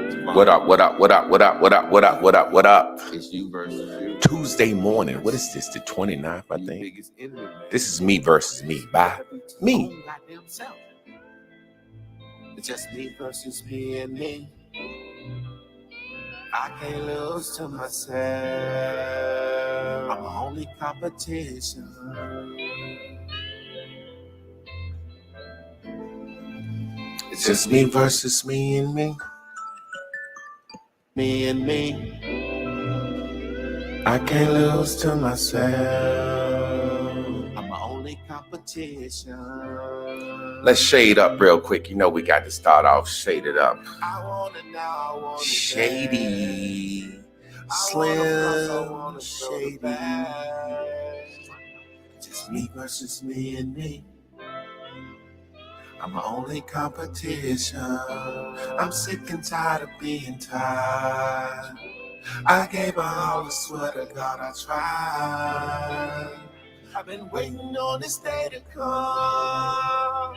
What up, what up, what up, what up, what up, what up, what up, what up? It's you versus you. Tuesday morning. What is this? The 29th, I think. This is me versus me by me. It's just me versus me and me. I can't lose to myself. I'm my only competition. It's just me versus me and me. Me and me. I can't lose to myself. I'm my only competition. Let's shade up real quick. You know we got to start off shaded up. Shady. Slim. Shady. Just me versus me and me. I'm my only competition. I'm sick and tired of being tired. I gave her all, I swear to God I tried. I've been waiting on this day to come. I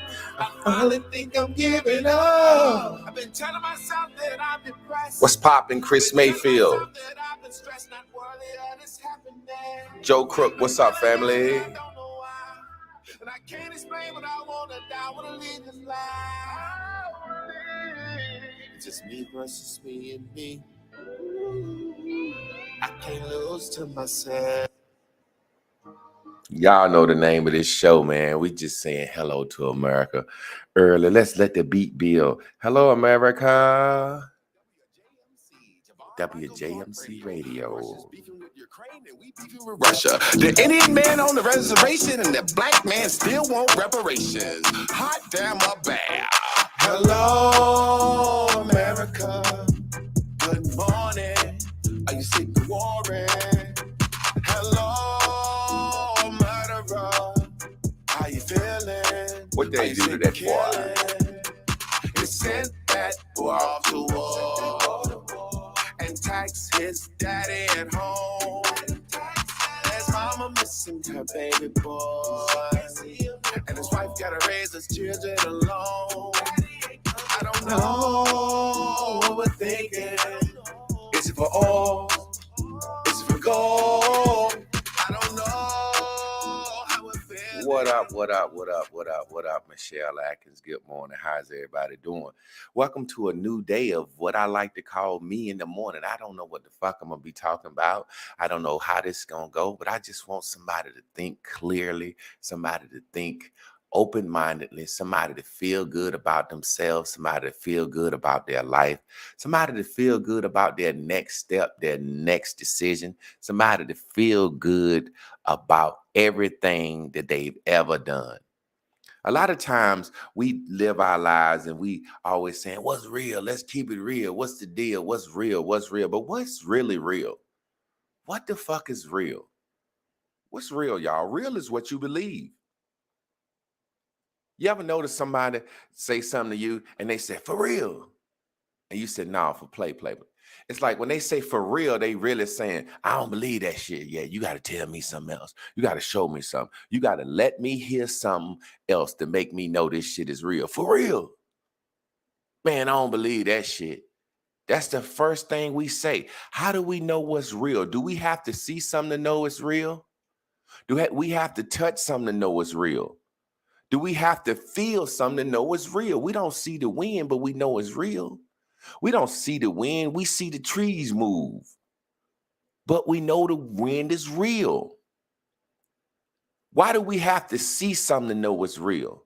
finally think I'm giving up. I've been telling myself that I'm depressed. What's poppin', Chris Mayfield? Joe Crook, what's up, family? And I can't explain what I wanna die, wanna leave this life. It's just me versus me and me. I can't lose to myself. Y'all know the name of this show, man. We just saying hello to America early. Let's let the beat build. Hello, America. WJMC Radio. Russia. The Indian man on the reservation and the black man still want reparations. Hot damn a bear. Hello, America. Good morning. Are you sick of warring? Hello, murderer. How you feeling? What they do to that boy? He sent that boy off to war and tax his daddy at home. His mama missing her baby boy, and his wife gotta raise his children alone. I don't know what we're thinking. Is it for all? Is it for gold? I don't know how it feels. What up, what up, what up, what up, what up, Michelle Atkins? Good morning. How's everybody doing? Welcome to a new day of what I like to call me in the morning. I don't know what the fuck I'm going to be talking about. I don't know how this is going to go, but I just want somebody to think clearly, somebody to think open-mindedly, somebody to feel good about themselves, somebody to feel good about their life, somebody to feel good about their next step, their next decision, somebody to feel good about everything that they've ever done. A lot of times we live our lives and we always saying, what's real? Let's keep it real. What's the deal? What's real? What's real? But what's really real? What the fuck is real? What's real, y'all? Real is what you believe. You ever notice somebody say something to you and they say, for real? And you said, no, for play. It's like when they say for real, they really saying, I don't believe that shit. Yeah, you got to tell me something else. You got to show me something. You got to let me hear something else to make me know this shit is real. For real. Man, I don't believe that shit. That's the first thing we say. How do we know what's real? Do we have to see something to know it's real? Do we have to touch something to know it's real? Do we have to feel something to know it's real? We don't see the wind, but we know it's real. We don't see the wind. We see the trees move. But we know the wind is real. Why do we have to see something to know it's real?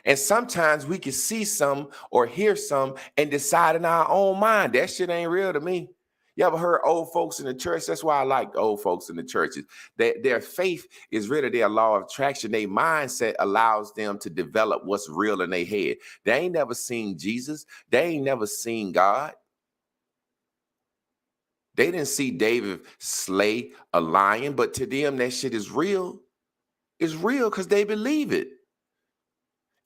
And sometimes we can see some or hear some and decide in our own mind, that shit ain't real to me. You ever heard old folks in the church? That's why I like old folks in the churches. Their faith is really their law of attraction. Their mindset allows them to develop what's real in their head. They ain't never seen Jesus. They ain't never seen God. They didn't see David slay a lion, but to them, that shit is real. It's real because they believe it.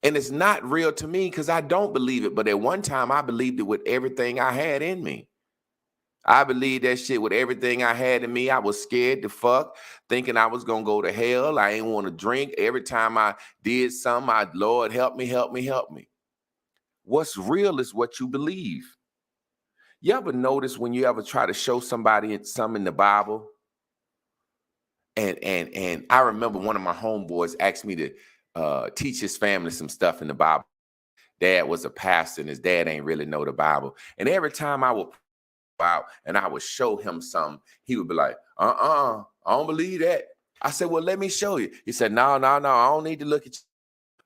And it's not real to me because I don't believe it. But at one time, I believed it with everything I had in me. I believed that shit with everything I had in me. I was scared to fuck, thinking I was going to go to hell. I ain't want to drink. Every time I did something, Lord, help me, help me, help me. What's real is what you believe. You ever notice when you ever try to show somebody something in the Bible? And I remember one of my homeboys asked me to teach his family some stuff in the Bible. Dad was a pastor and his dad ain't really know the Bible. And every time I would out and I would show him something, he would be like, I don't believe that. I said, well, let me show you. He said, no, I don't need to look at you.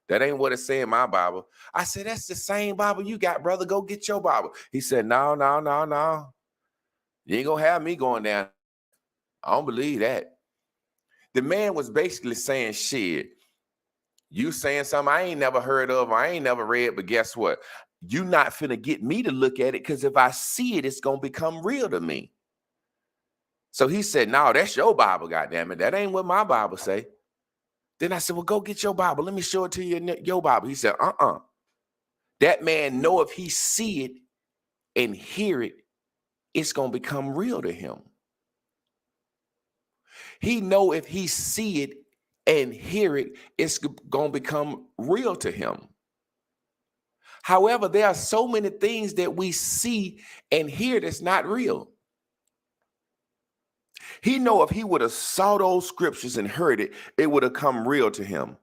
That ain't what it say in my Bible. I said, that's the same Bible you got, brother. Go get your Bible. He said, no. You ain't gonna have me going down. I don't believe that. The man was basically saying, shit, you saying something I ain't never heard of, I ain't never read, but guess what? You not finna get me to look at it, because if I see it, it's gonna become real to me. So he said, no, that's your Bible, goddammit. That ain't what my Bible say. Then I said, well, go get your Bible. Let me show it to you in your Bible. He said, That man know if he see it and hear it, it's gonna become real to him. He know if he see it and hear it, it's gonna become real to him. However, there are so many things that we see and hear that's not real. He know if he would have saw those scriptures and heard it, it would have come real to him.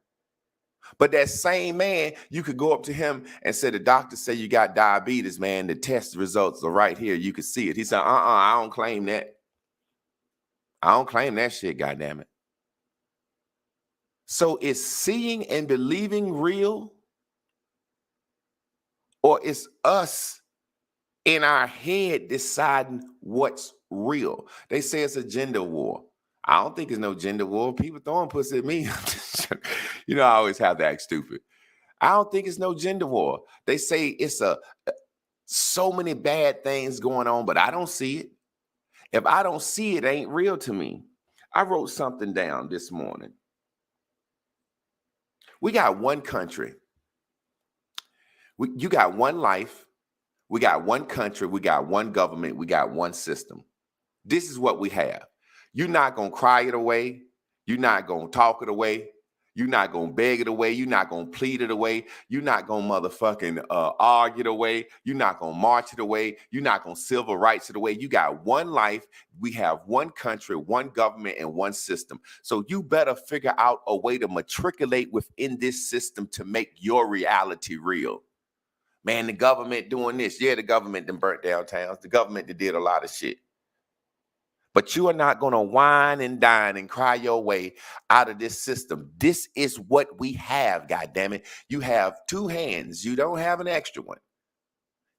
But that same man, you could go up to him and say, the doctor say you got diabetes, man. The test results are right here. You can see it. He said, I don't claim that. I don't claim that shit, goddammit. So is seeing and believing real? Or is us in our head deciding what's real? They say it's a gender war. I don't think it's no gender war. People throwing pussy at me. You know, I always have to act stupid. I don't think it's no gender war. They say it's so many bad things going on, but I don't see it. If I don't see it, it ain't real to me. I wrote something down this morning. We got one country. You got one life. We got one country. We got one government. We got one system. This is what we have. You're not going to cry it away. You're not going to talk it away. You're not going to beg it away. You're not going to plead it away. You're not going to motherfucking argue it away. You're not going to march it away. You're not going to civil rights it away. You got one life. We have one country, one government, and one system. So you better figure out a way to matriculate within this system to make your reality real. Man, the government doing this. Yeah, the government done burnt down towns. The government that did a lot of shit. But you are not going to whine and dine and cry your way out of this system. This is what we have, goddammit. You have two hands. You don't have an extra one.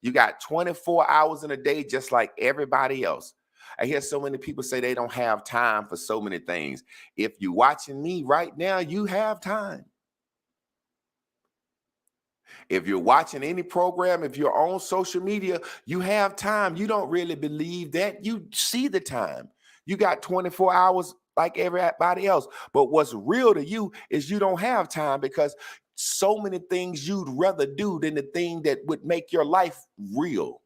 You got 24 hours in a day just like everybody else. I hear so many people say they don't have time for so many things. If you're watching me right now, you have time. If you're watching any program, if you're on social media, you have time. You don't really believe that. You see the time. You got 24 hours like everybody else. But what's real to you is you don't have time, because so many things you'd rather do than the thing that would make your life real.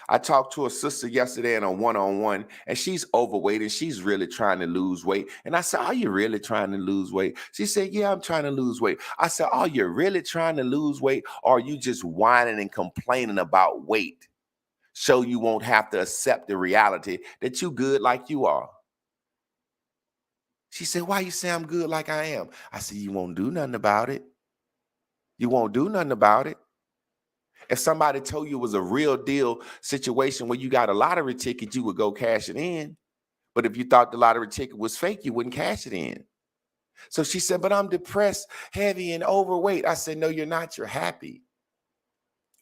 I talked to a sister yesterday in a one-on-one, and she's overweight and she's really trying to lose weight. And I said, are you really trying to lose weight? She said, yeah, I'm trying to lose weight. I said, are you really trying to lose weight? Or are you just whining and complaining about weight so you won't have to accept the reality that you good like you are? She said, why you say I'm good like I am? I said, you won't do nothing about it. You won't do nothing about it. If somebody told you it was a real deal situation where you got a lottery ticket, you would go cash it in. But if you thought the lottery ticket was fake, you wouldn't cash it in. So she said, but I'm depressed, heavy, and overweight. I said, no, you're not. You're happy.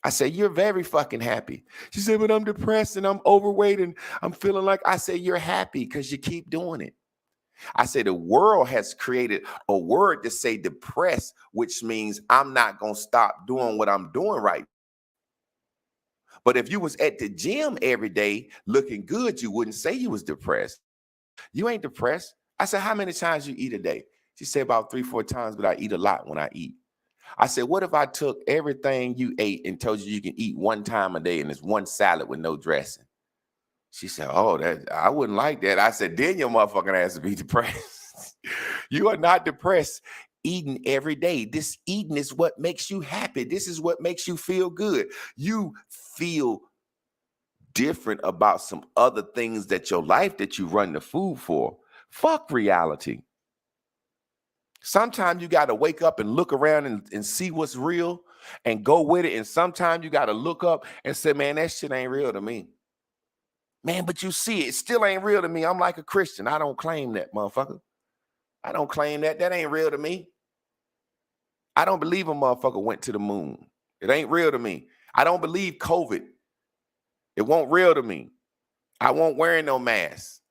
I said, you're very fucking happy. She said, but I'm depressed and I'm overweight and I'm feeling like, I said, you're happy because you keep doing it. I say the world has created a word to say depressed, which means I'm not going to stop doing what I'm doing right. But if you was at the gym every day looking good, you wouldn't say you was depressed. You ain't depressed. I said, how many times you eat a day? She said about 3-4 times, but I eat a lot when I eat. I said, what if I took everything you ate and told you you can eat one time a day and it's one salad with no dressing? She said, oh, that I wouldn't like that. I said, then your motherfucking ass would be depressed. You are not depressed eating every day. This eating is what makes you happy. This is what makes you feel good. You feel different about some other things that your life that you run the food for. Fuck reality. Sometimes you got to wake up and look around and see what's real and go with it. And sometimes you got to look up and say, man, that shit ain't real to me. Man, but you see, it still ain't real to me. I'm like a Christian. I don't claim that, motherfucker. I don't claim that. That ain't real to me. I don't believe a motherfucker went to the moon. It ain't real to me. I don't believe COVID. It won't real to me. I won't wearing no mask.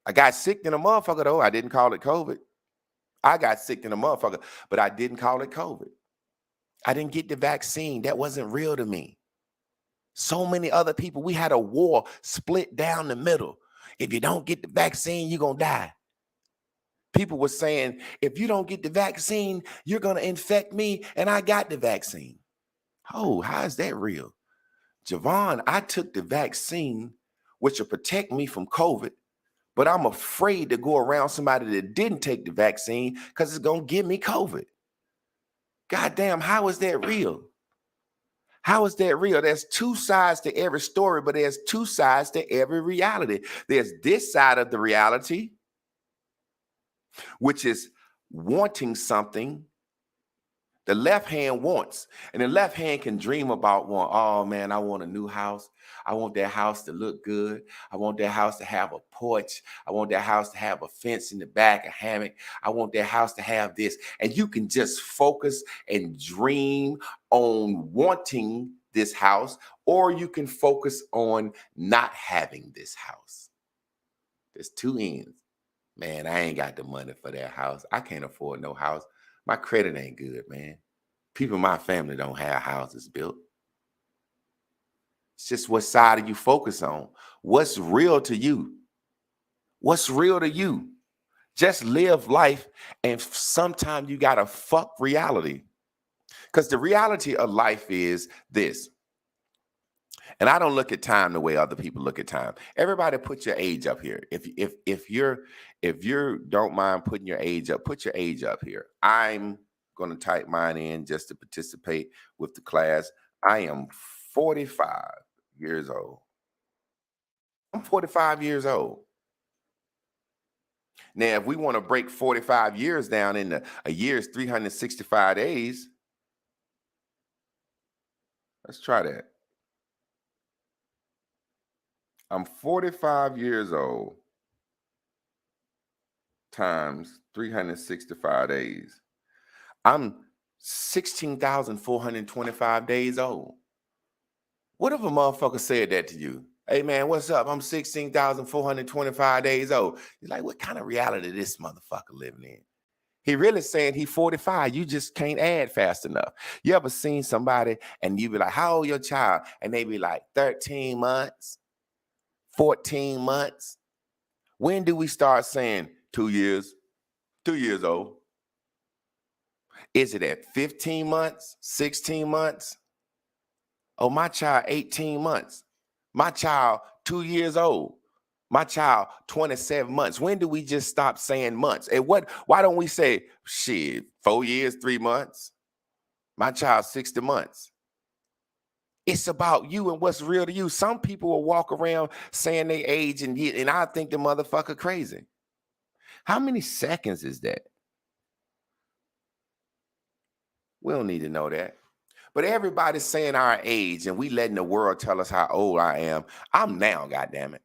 I got sick in a motherfucker, though. I didn't call it COVID. I got sick in a motherfucker, but I didn't call it COVID. I didn't get the vaccine. That wasn't real to me. So many other people, we had a war split down the middle. If you don't get the vaccine, you're going to die. People were saying, if you don't get the vaccine, you're going to infect me, and I got the vaccine. Oh, how is that real? Javon, I took the vaccine, which will protect me from COVID, but I'm afraid to go around somebody that didn't take the vaccine because it's going to give me COVID. Goddamn, how is that real? How is that real? There's two sides to every story, but there's two sides to every reality. There's this side of the reality, which is wanting something. The left hand wants, and the left hand can dream about one. Oh man, I want a new house. I want that house to look good. I want that house to have a porch. I want that house to have a fence in the back, a hammock. I want that house to have this. And you can just focus and dream on wanting this house, or you can focus on not having this house. There's two ends. Man, I ain't got the money for that house. I can't afford no house. My credit ain't good, man. People in my family don't have houses built. It's just what side do you focus on? What's real to you? What's real to you? Just live life, and sometimes you gotta fuck reality. Because the reality of life is this. And I don't look at time the way other people look at time. Everybody put your age up here. If you don't mind putting your age up, put your age up here. I'm going to type mine in just to participate with the class. I am 45 years old. I'm 45 years old. Now, if we want to break 45 years down into a year's 365 days, let's try that. I'm 45 years old times 365 days. I'm 16,425 days old. What if a motherfucker said that to you? Hey man, what's up? I'm 16,425 days old. You're like, what kind of reality this motherfucker living in? He really saying he 45. You just can't add fast enough. You ever seen somebody and you be like, how old your child? And they be like 13 months, 14 months. When do we start saying 2 years, 2 years old? Is it at 15 months, 16 months? Oh, my child, 18 months. My child, 2 years old. My child, 27 months. When do we just stop saying months? And why don't we say, shit, 4 years, 3 months? My child, 60 months. It's about you and what's real to you. Some people will walk around saying they age and I think the motherfucker crazy. How many seconds is that? We don't need to know that. But everybody's saying our age and we letting the world tell us how old I am. I'm now, goddammit.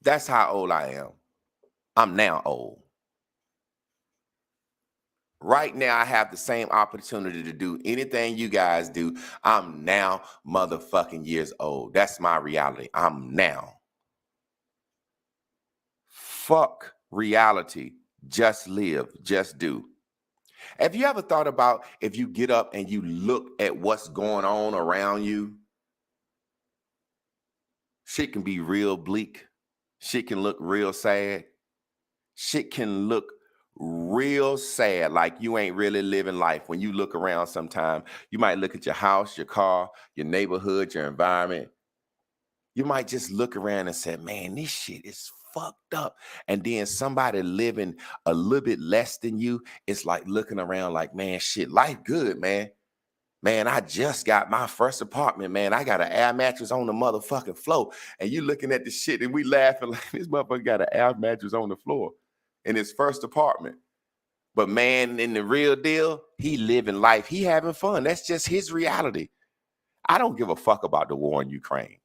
That's how old I am. I'm now old. Right now, I have the same opportunity to do anything you guys do. I'm now motherfucking years old. That's my reality. I'm now. Fuck reality. Just live. Just do. Have you ever thought about if you get up and you look at what's going on around you? Shit can be real bleak. Shit can look real sad. Shit can look real sad, like you ain't really living life. When you look around sometime, you might look at your house, your car, your neighborhood, your environment. You might just look around and say, man, this shit is fucked up. And then somebody living a little bit less than you, it's like looking around like, man, shit, life good, man. Man, I just got my first apartment, man. I got an air mattress on the motherfucking floor. And you looking at the shit and we laughing like this motherfucker got an air mattress on the floor in his first apartment. But man, in the real deal, he living life. He having fun. That's just his reality. I don't give a fuck about the war in Ukraine.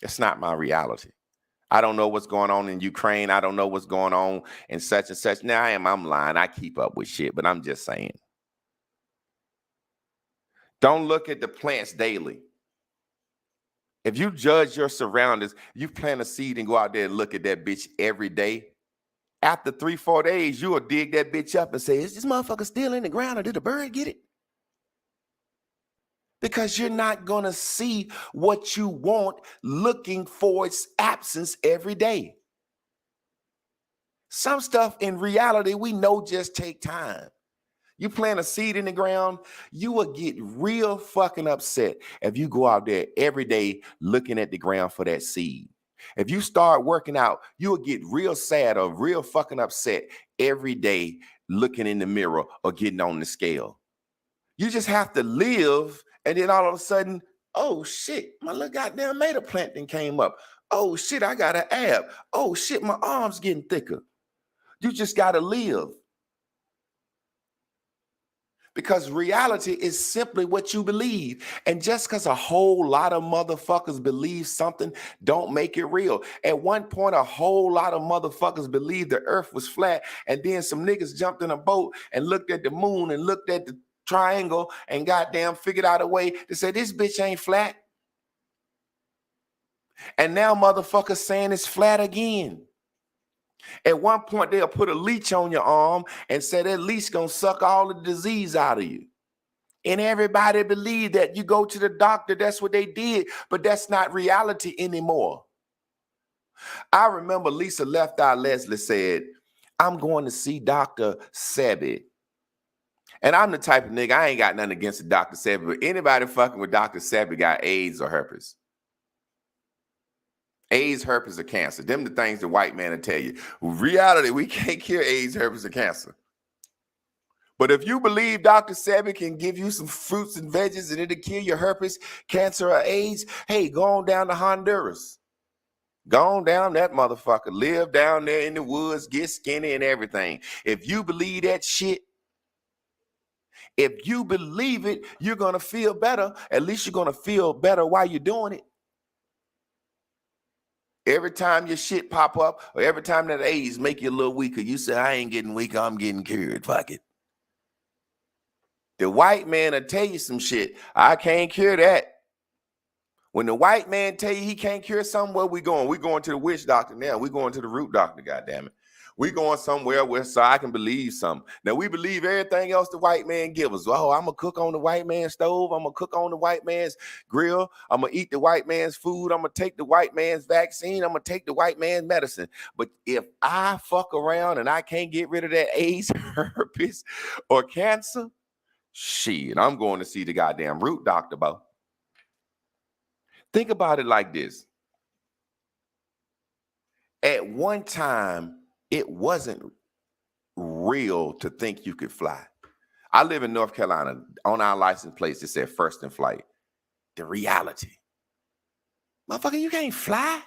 It's not my reality. I don't know what's going on in Ukraine. I don't know what's going on in such and such. Now I'm lying. I keep up with shit, but I'm just saying. Don't look at the plants daily. If you judge your surroundings, you plant a seed and go out there and look at that bitch every day. After 3-4 days, you will dig that bitch up and say, is this motherfucker still in the ground or did a bird get it? Because you're not going to see what you want looking for its absence every day. Some stuff in reality we know just take time. You plant a seed in the ground, you will get real fucking upset if you go out there every day looking at the ground for that seed. If you start working out, you will get real sad or real fucking upset every day looking in the mirror or getting on the scale. You just have to live, and then all of a sudden, oh shit, my little goddamn tomato plant thing came up. Oh shit, I got an ab. Oh shit, my arm's getting thicker. You just got to live. Because reality is simply what you believe. And just because a whole lot of motherfuckers believe something, don't make it real. At one point, a whole lot of motherfuckers believed the earth was flat. And then some niggas jumped in a boat and looked at the moon and looked at the triangle and goddamn figured out a way to say, this bitch ain't flat. And now motherfuckers saying it's flat again. At one point, they'll put a leech on your arm and say that leech gonna suck all the disease out of you. And everybody believed that. You go to the doctor, that's what they did, but that's not reality anymore. I remember Lisa Left Eye Leslie said, I'm going to see Dr. Sebi. And I'm the type of nigga, I ain't got nothing against the Dr. Sebi, but anybody fucking with Dr. Sebi got AIDS or herpes. AIDS, herpes, or cancer. Them the things the white man will tell you. Reality, we can't cure AIDS, herpes, or cancer. But if you believe Dr. Sebi can give you some fruits and veggies and it'll kill your herpes, cancer, or AIDS, hey, go on down to Honduras. Go on down that motherfucker. Live down there in the woods, get skinny and everything. If you believe that shit, if you believe it, you're going to feel better. At least you're going to feel better while you're doing it. Every time your shit pop up or every time that AIDS make you a little weaker, you say, I ain't getting weaker, I'm getting cured. Fuck it. The white man will tell you some shit. I can't cure that. When the white man tell you he can't cure something, where we going? We going to the witch doctor now. We going to the root doctor, goddammit. We going somewhere where so I can believe something. Now we believe everything else the white man give us. Oh, I'm gonna cook on the white man's stove. I'm gonna cook on the white man's grill. I'm gonna eat the white man's food. I'm gonna take the white man's vaccine. I'm gonna take the white man's medicine. But if I fuck around and I can't get rid of that AIDS, herpes, or cancer, shit, I'm going to see the goddamn root doctor, bro. Think about it like this. At one time, it wasn't real to think you could fly. I live in North Carolina. On our license plates, it said first in flight. The reality. Motherfucker, you can't fly?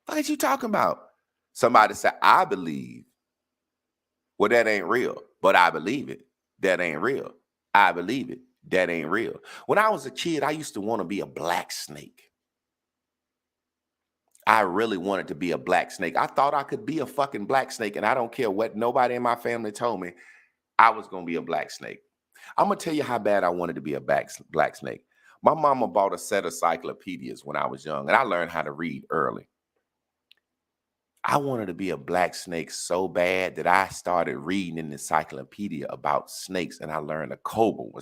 What are you talking about? Somebody said, I believe. Well, that ain't real, but I believe it. That ain't real. I believe it. That ain't real. When I was a kid, I used to want to be a black snake. I really wanted to be a black snake. I thought I could be a fucking black snake, and I don't care what nobody in my family told me. I was going to be a black snake. I'm going to tell you how bad I wanted to be a black snake. My mama bought a set of encyclopedias when I was young, and I learned how to read early. I wanted to be a black snake so bad that I started reading an encyclopedia about snakes, and I learned a cobra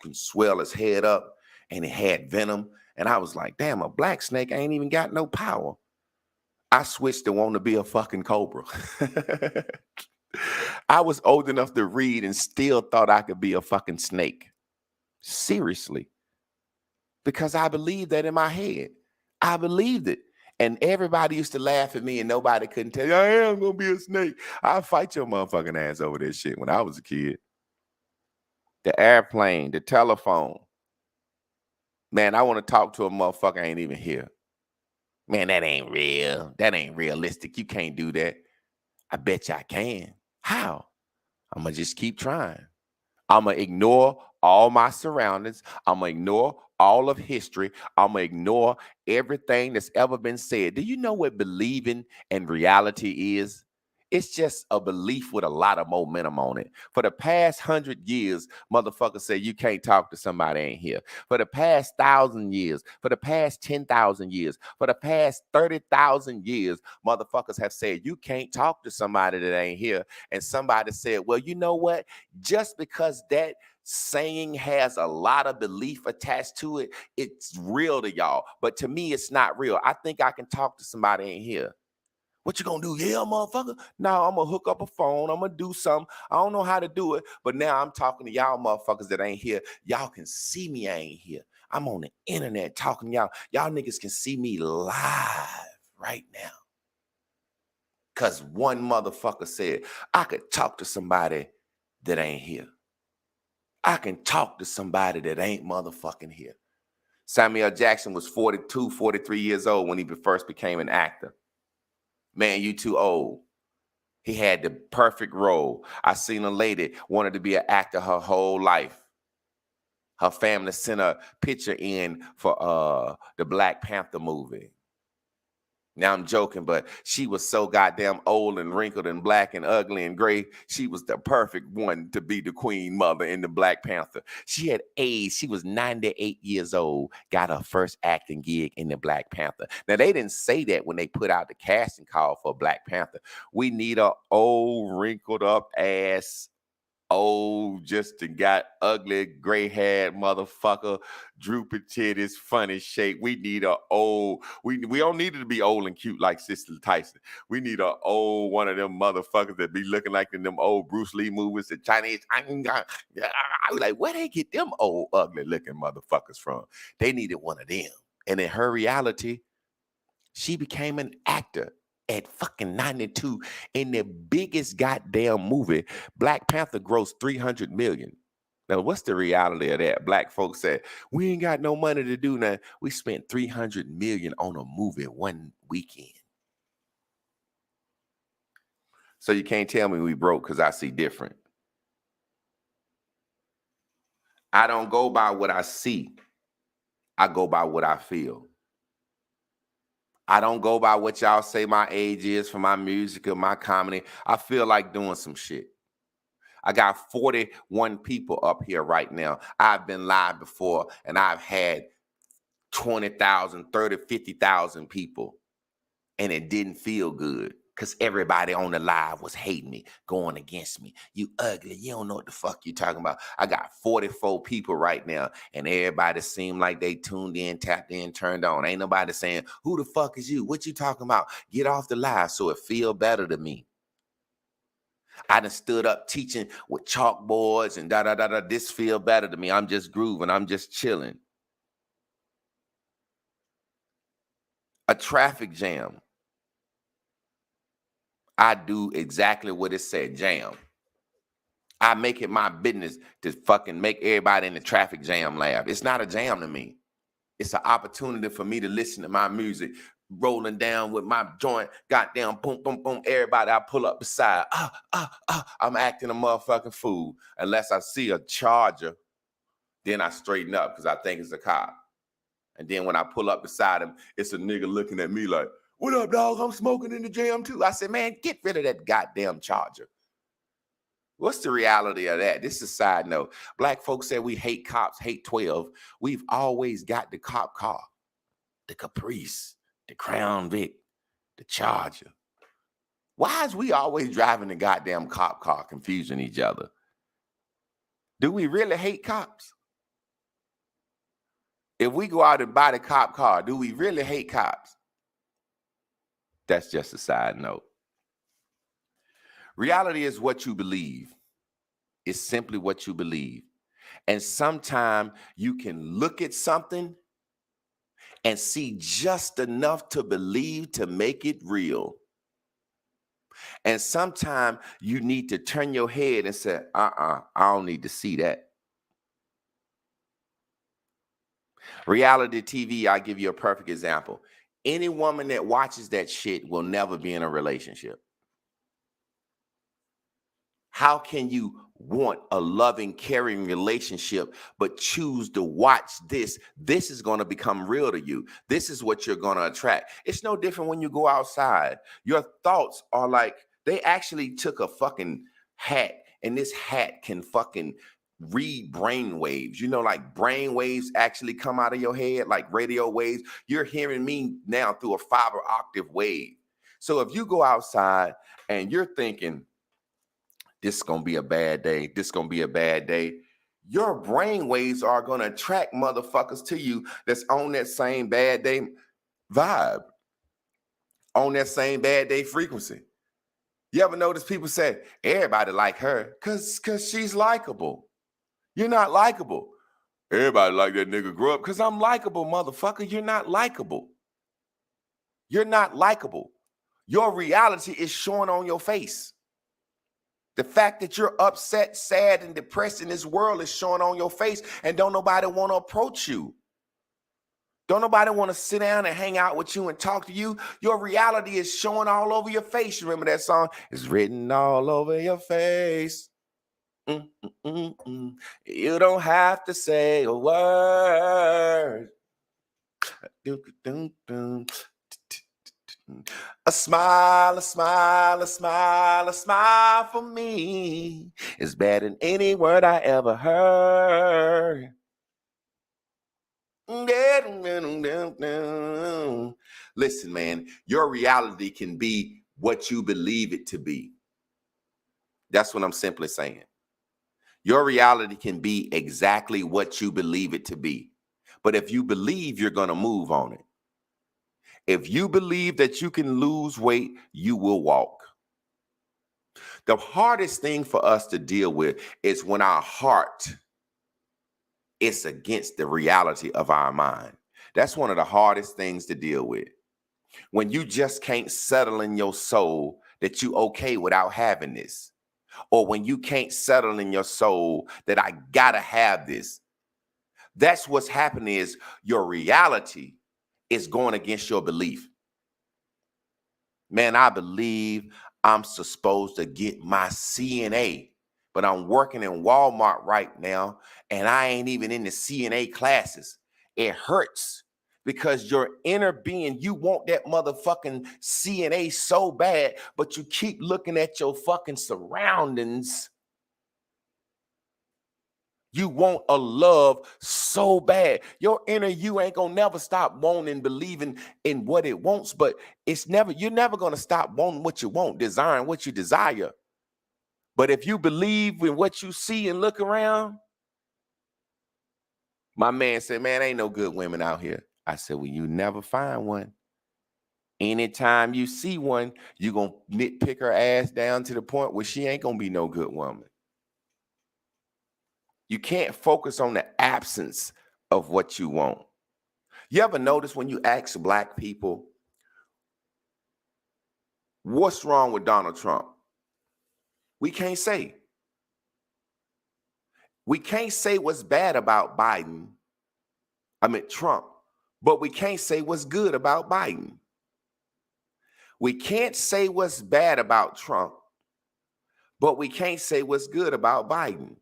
can swell his head up, and it had venom. And I was like, damn, a black snake ain't even got no power. I switched to want to be a fucking cobra. I was old enough to read and still thought I could be a fucking snake. Seriously. Because I believed that in my head. I believed it. And everybody used to laugh at me and nobody couldn't tell you, I am going to be a snake. I'll fight your motherfucking ass over this shit when I was a kid. the airplane, the telephone. Man, I want to talk to a motherfucker ain't even here. Man, that ain't real. That ain't realistic. You can't do that. I bet you I can. How? I'm going to just keep trying. I'm going to ignore all my surroundings. I'm going to ignore all of history. I'm going to ignore everything that's ever been said. Do you know what believing and reality is? It's just a belief with a lot of momentum on it. For the past 100 years, motherfuckers say you can't talk to somebody ain't here. For the past 1,000 years, for the past 10,000 years, for the past 30,000 years, motherfuckers have said you can't talk to somebody that ain't here. And somebody said, well, you know what? Just because that saying has a lot of belief attached to it, it's real to y'all. But to me, it's not real. I think I can talk to somebody ain't here. What you gonna do? Yeah, motherfucker. No, I'm gonna hook up a phone. I'm gonna do something. I don't know how to do it, but now I'm talking to y'all motherfuckers that ain't here. Y'all can see me, I ain't here. I'm on the internet talking to y'all. Y'all niggas can see me live right now. Cause one motherfucker said, I could talk to somebody that ain't here. I can talk to somebody that ain't motherfucking here. Samuel Jackson was 42, 43 years old when he first became an actor. Man, you too old. He had the perfect role. I seen a lady wanted to be an actor her whole life. Her family sent a picture in for the Black Panther movie. Now I'm joking, but she was so goddamn old and wrinkled and black and ugly and gray. She was the perfect one to be the queen mother in the Black Panther. She had aged. She was 98 years old, got her first acting gig in the Black Panther. Now, they didn't say that when they put out the casting call for Black Panther. We need a old, wrinkled up ass, old, just got ugly, gray-haired motherfucker, droopy titties, funny shape. We need a old, we don't need it to be old and cute like Sister Tyson. We need a old one of them motherfuckers that be looking like in them old Bruce Lee movies, the Chinese. I was like, where they get them old, ugly looking motherfuckers from? They needed one of them. And in her reality, she became an actor at fucking 92 in the biggest goddamn movie. Black Panther grossed $300 million. Now, what's the reality of that? Black folks said, we ain't got no money to do nothing. We spent $300 million on a movie one weekend. So you can't tell me we broke because I see different. I don't go by what I see. I go by what I feel. I don't go by what y'all say my age is for my music or my comedy. I feel like doing some shit. I got 41 people up here right now. I've been live before, and I've had 20,000, 30, 50,000 people, and it didn't feel good because everybody on the live was hating me, going against me. You ugly. You don't know what the fuck you talking about. I got 44 people right now, and everybody seemed like they tuned in, tapped in, turned on. Ain't nobody saying, who the fuck is you? What you talking about? Get off the live so it feel better to me. I done stood up teaching with chalkboards and da-da-da-da. This feel better to me. I'm just grooving. I'm just chilling. A traffic jam. I do exactly what it said, jam. I make it my business to fucking make everybody in the traffic jam laugh. It's not a jam to me. It's an opportunity for me to listen to my music, rolling down with my joint, goddamn, boom, boom, boom. Everybody I pull up beside, I'm acting a motherfucking fool. Unless I see a charger, then I straighten up because I think it's a cop. And then when I pull up beside him, it's a nigga looking at me like, what up, dog? I'm smoking in the jam too. I said, man, get rid of that goddamn charger. What's the reality of that? This is a side note. Black folks say we hate cops, hate 12. We've always got the cop car, the Caprice, the Crown Vic, the Charger. Why is we always driving the goddamn cop car, confusing each other? Do we really hate cops? If we go out and buy the cop car, do we really hate cops? That's just a side note. Reality is what you believe. It's simply what you believe. And sometimes you can look at something and see just enough to believe to make it real. And sometimes you need to turn your head and say, I don't need to see that. Reality TV, I'll give you a perfect example. Any woman that watches that shit will never be in a relationship. How can you want a loving, caring relationship, but choose to watch this? This is going to become real to you. This is what you're going to attract. It's no different when you go outside. Your thoughts are like, they actually took a fucking hat, and this hat can fucking read brain waves. You know, like brain waves actually come out of your head, like radio waves. You're hearing me now through a fiber octave wave. So if you go outside and you're thinking, this is going to be a bad day, this is going to be a bad day, your brain waves are going to attract motherfuckers to you that's on that same bad day vibe, on that same bad day frequency. You ever notice people say, everybody like her because she's likable? You're not likable. Everybody like that nigga grow up because I'm likable, motherfucker. You're not likable. You're not likable. Your reality is showing on your face. The fact that you're upset, sad, and depressed in this world is showing on your face, and don't nobody want to approach you. Don't nobody want to sit down and hang out with you and talk to you. Your reality is showing all over your face. You remember that song? It's written all over your face. You don't have to say a word. A smile, a smile, a smile, a smile for me is better than any word I ever heard. Listen, man, your reality can be what you believe it to be. That's what I'm simply saying. Your reality can be exactly what you believe it to be. But if you believe, you're going to move on it. If you believe that you can lose weight, you will walk. The hardest thing for us to deal with is when our heart is against the reality of our mind. That's one of the hardest things to deal with. When you just can't settle in your soul that you okay without having this. Or when you can't settle in your soul that I gotta have this. That's what's happening, is your reality is going against your belief. Man, I believe I'm supposed to get my CNA, but I'm working in Walmart right now and I ain't even in the CNA classes. It hurts because your inner being, you want that motherfucking CNA so bad, but you keep looking at your fucking surroundings. You want a love so bad. Your inner you ain't gonna never stop wanting, believing in what it wants, but you're never gonna stop wanting what you want, desiring what you desire. But if you believe in what you see and look around, my man said, man, ain't no good women out here. I said, well, you never find one. Anytime you see one, you gonna nitpick her ass down to the point where she ain't gonna be no good woman. You can't focus on the absence of what you want. You ever notice when you ask Black people, what's wrong with Donald Trump? We can't say. We can't say what's bad about Trump, but we can't say what's good about Biden. We can't say what's bad about Trump, but we can't say what's good about Biden.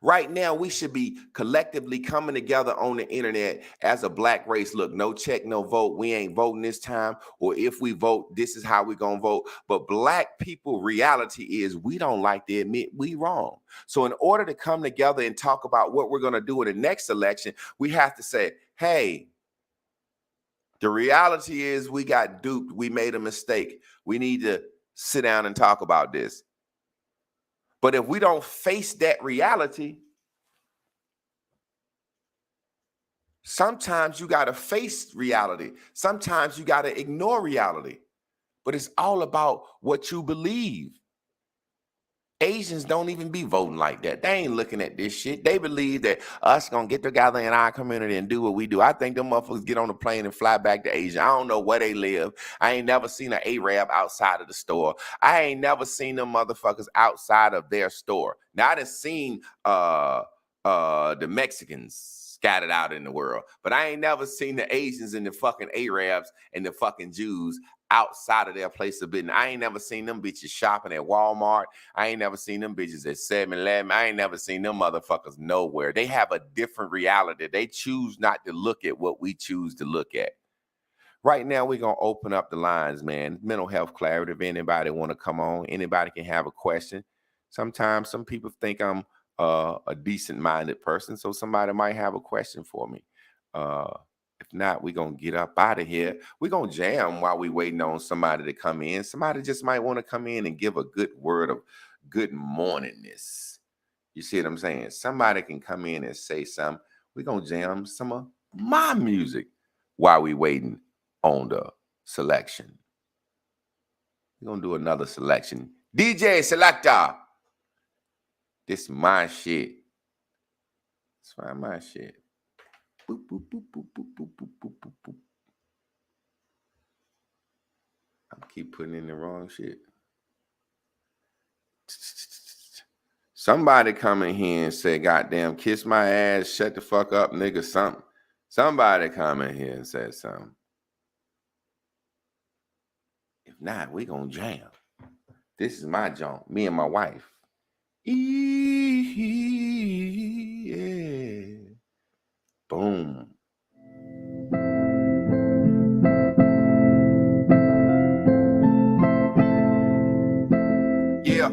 Right now, we should be collectively coming together on the internet as a Black race. Look, no check, no vote. We ain't voting this time. Or if we vote, this is how we're going to vote. But Black people, reality is we don't like to admit we wrong. So in order to come together and talk about what we're going to do in the next election, we have to say, hey, the reality is we got duped. We made a mistake. We need to sit down and talk about this. But if we don't face that reality, sometimes you got to face reality. Sometimes you got to ignore reality. But it's all about what you believe. Asians don't even be voting like that. They ain't looking at this shit. They believe that us gonna get together in our community and do what we do. I think them motherfuckers get on the plane and fly back to Asia. I don't know where they live. I ain't never seen an Arab outside of the store. I ain't never seen them motherfuckers outside of their store. Now I done seen the Mexicans scattered out in the world. But I ain't never seen the Asians and the fucking Arabs and the fucking Jews outside of their place of business. I ain't never seen them bitches shopping at Walmart. I ain't never seen them bitches at 7-Eleven. I ain't never seen them motherfuckers nowhere. They have a different reality. They choose not to look at what we choose to look at. Right now, we're going to open up the lines, man. Mental health clarity. If anybody want to come on, anybody can have a question. Sometimes some people think I'm a decent-minded person, so somebody might have a question for me. If not, we're going to get up out of here. We're going to jam while we waiting on somebody to come in. Somebody just might want to come in and give a good word of good morningness. You see what I'm saying? Somebody can come in and say something. We're going to jam some of my music while we waiting on the selection. We're going to do another selection. DJ Selector. This my shit. Let's find my shit. Boop, boop, boop, boop, boop, boop, boop, boop, boop, boop. I keep putting in the wrong shit. Somebody come in here and say, goddamn, kiss my ass, shut the fuck up, nigga, something. Somebody come in here and say something. If not, we gonna jam. This is my jam, me and my wife. Yeah. Boom. Yeah.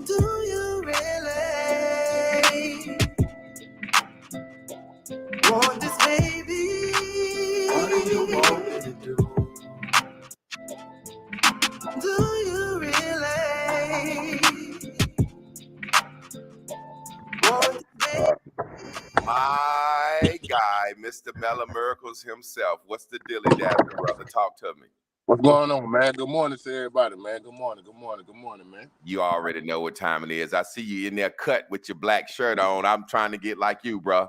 Do you really want this, baby? What do you want me to do? Do you really want this, baby? My guy, Mr. Mella Miracles himself. What's the dilly dabbler, brother? Talk to me. What's going on, man? Good morning to everybody, man. Good morning, man. You already know what time it is. I see you in there cut with your black shirt on. I'm trying to get like you, bro.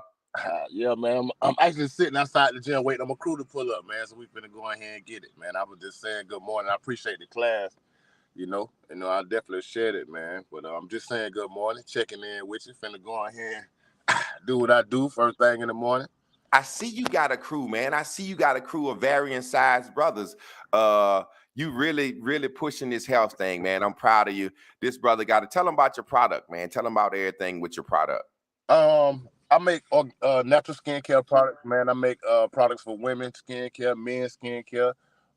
Yeah, man. I'm actually sitting outside the gym waiting on my crew to pull up, man. So we finna go ahead and get it, man. I was just saying good morning. I appreciate the class. You know, I definitely shared it, man. But I'm just saying good morning, checking in with you. Finna go ahead and do what I do first thing in the morning. I see you got a crew, man. I see you got a crew of varying size brothers. You really, really pushing this health thing, man. I'm proud of you. This brother got to tell them about your product, man. Tell them about everything with your product. I make natural skincare products, man. I make products for women skincare, men skincare.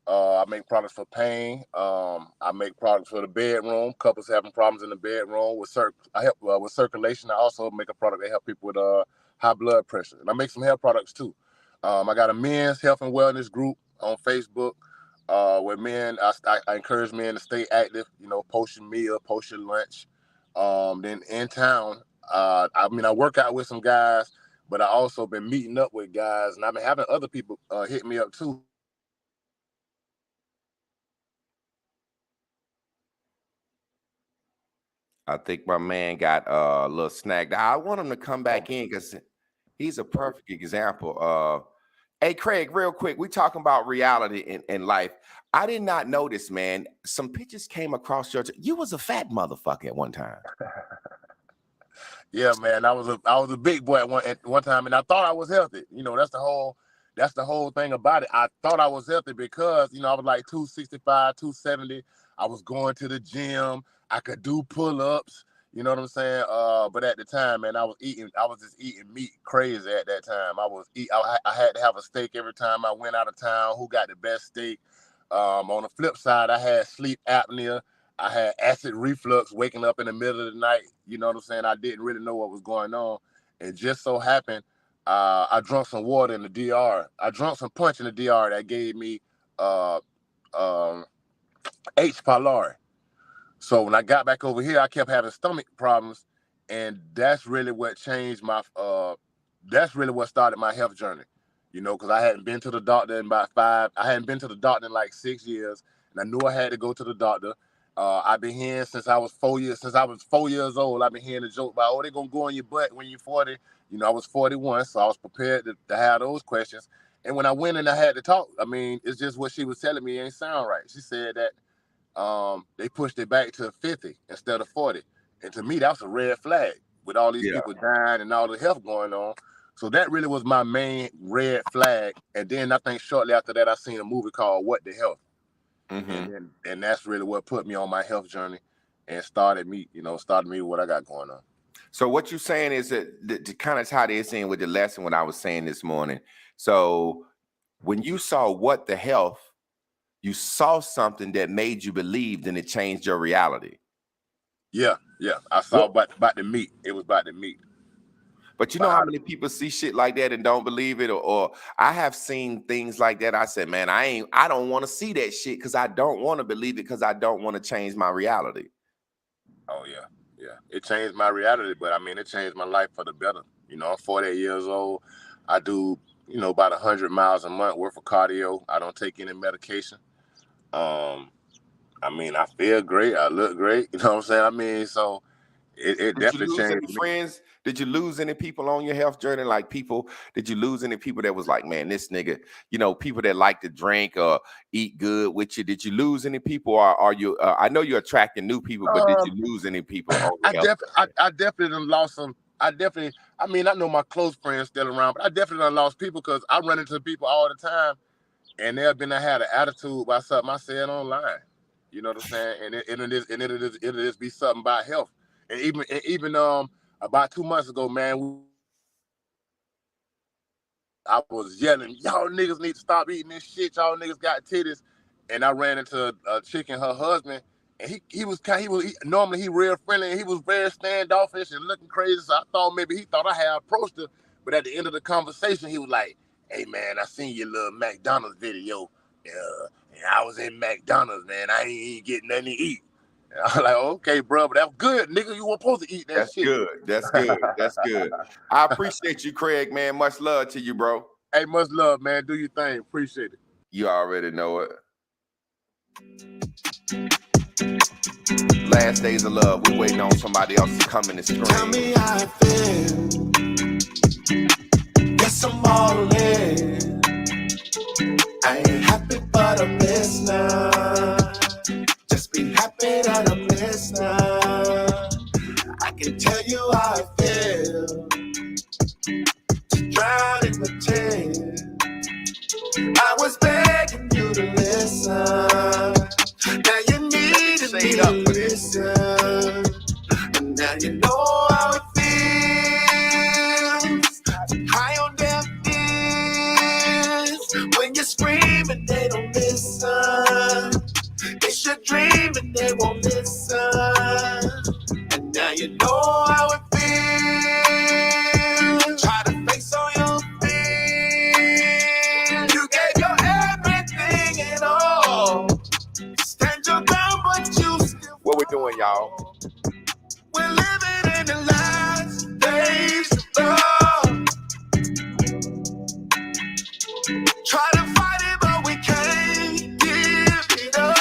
I make products for pain. I make products for the bedroom. Couples having problems in the bedroom I help with circulation. I also make a product that help people with high blood pressure, and I make some hair products too. I got a men's health and wellness group on Facebook where I encourage men to stay active. You know, post your meal, post your lunch. Then in town. I work out with some guys, but I also been meeting up with guys, and I've been having other people hit me up too. I think my man got a little snagged. I want him to come back in because he's a perfect example. Hey, Craig, real quick, we talking about reality in life. I did not know this, man. Some pictures came across your. You was a fat motherfucker at one time. Yeah, man, I was a big boy at one time, and I thought I was healthy. You know, that's the whole thing about it. I thought I was healthy because I was like 265, 270. I was going to the gym. I could do pull-ups. You know what I'm saying? But at the time, man, I was just eating meat crazy at that time. I had to have a steak every time I went out of town. Who got the best steak? On the flip side, I had sleep apnea. I had acid reflux, waking up in the middle of the night. You know what I'm saying? I didn't really know what was going on. It just so happened I drunk some water in the DR. I drunk some punch in the DR that gave me H. pylori. So when I got back over here, I kept having stomach problems, and that's really what changed that's really what started my health journey. You know, because I hadn't been to the doctor in like 6 years, and I knew I had to go to the doctor. I've been hearing since I was 4 years old. I've been hearing the joke about, oh, they're gonna go in your butt when you're 40. You know, I was 41, so I was prepared to have those questions. And when I went and I had to talk, I mean, it's just what she was telling me ain't sound right. She said that they pushed it back to 50 instead of 40. And to me, that's a red flag with all these people dying and all the health going on. So that really was my main red flag. And then I think shortly after that, I seen a movie called What the Health. Mm-hmm. And that's really what put me on my health journey and started me with what I got going on. So what you're saying is that to kind of tie this in with the lesson what I was saying this morning. So when you saw What the Health, you saw something that made you believe, and it changed your reality. Yeah. I saw about the meat. It was about the meat. But you know how many people see shit like that and don't believe it? Or I have seen things like that. I said, man, I don't want to see that shit because I don't want to believe it because I don't want to change my reality. Oh, yeah. It changed my reality, but I mean, it changed my life for the better. You know, I'm 48 years old. I do, about 100 miles a month worth of cardio. I don't take any medication. I mean, I feel great. I look great. You know what I'm saying? I mean, so it definitely changed me. Friends? Did you lose any people on your health journey? Like did you lose any people that was like, man, this nigga, people that like to drink or eat good with you? Did you lose any people, or are you, I know you're attracting new people, but did you lose any people on your health journey? I definitely done lost some. I know my close friends still around, but I definitely done lost people because I run into people all the time and they've been had an attitude about something I said online. You know what I'm saying? And it'll just be something about health. And even about 2 months ago, man, I was yelling, y'all niggas need to stop eating this shit. Y'all niggas got titties. And I ran into a chick and her husband, and normally he real friendly, and he was very standoffish and looking crazy. So I thought maybe he thought I had approached her. But at the end of the conversation, he was like, hey man, I seen your little McDonald's video. And I was in McDonald's, man. I ain't getting nothing to eat. And I was like, okay, bro, but that's good, nigga. You weren't supposed to eat that shit. That's good. I appreciate you, Craig, man. Much love to you, bro. Hey, much love, man. Do your thing. Appreciate it. You already know it. Last days of love. We're waiting on somebody else to come in the screen. Tell me how I feel. Guess I'm all in. I ain't happy, but I'm listening. Just be happy that I'm listening. I can tell you how I feel. To drown in the tears. I was begging you to listen. Now you needed me to listen. And now you know how it feels. High on their fears. When you're screaming, they don't listen. It's your dream and they won't listen. And now you know how it feels. Try to face all your fears. You gave your everything and all. Stand your ground, but you still. What we doing, y'all? We're living in the last days of love. Try to fight it, but we can't give it up.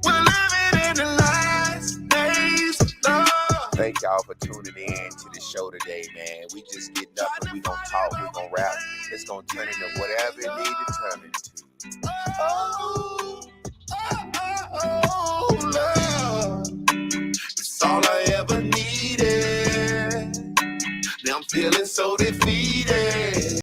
We're living in the last days of love. Thank y'all for tuning in to the show today, man. We just getting up and we gonna talk, we gonna rap. It's gonna turn into whatever it needs to turn into. Love. It's all I ever needed. Now I'm feeling so defeated.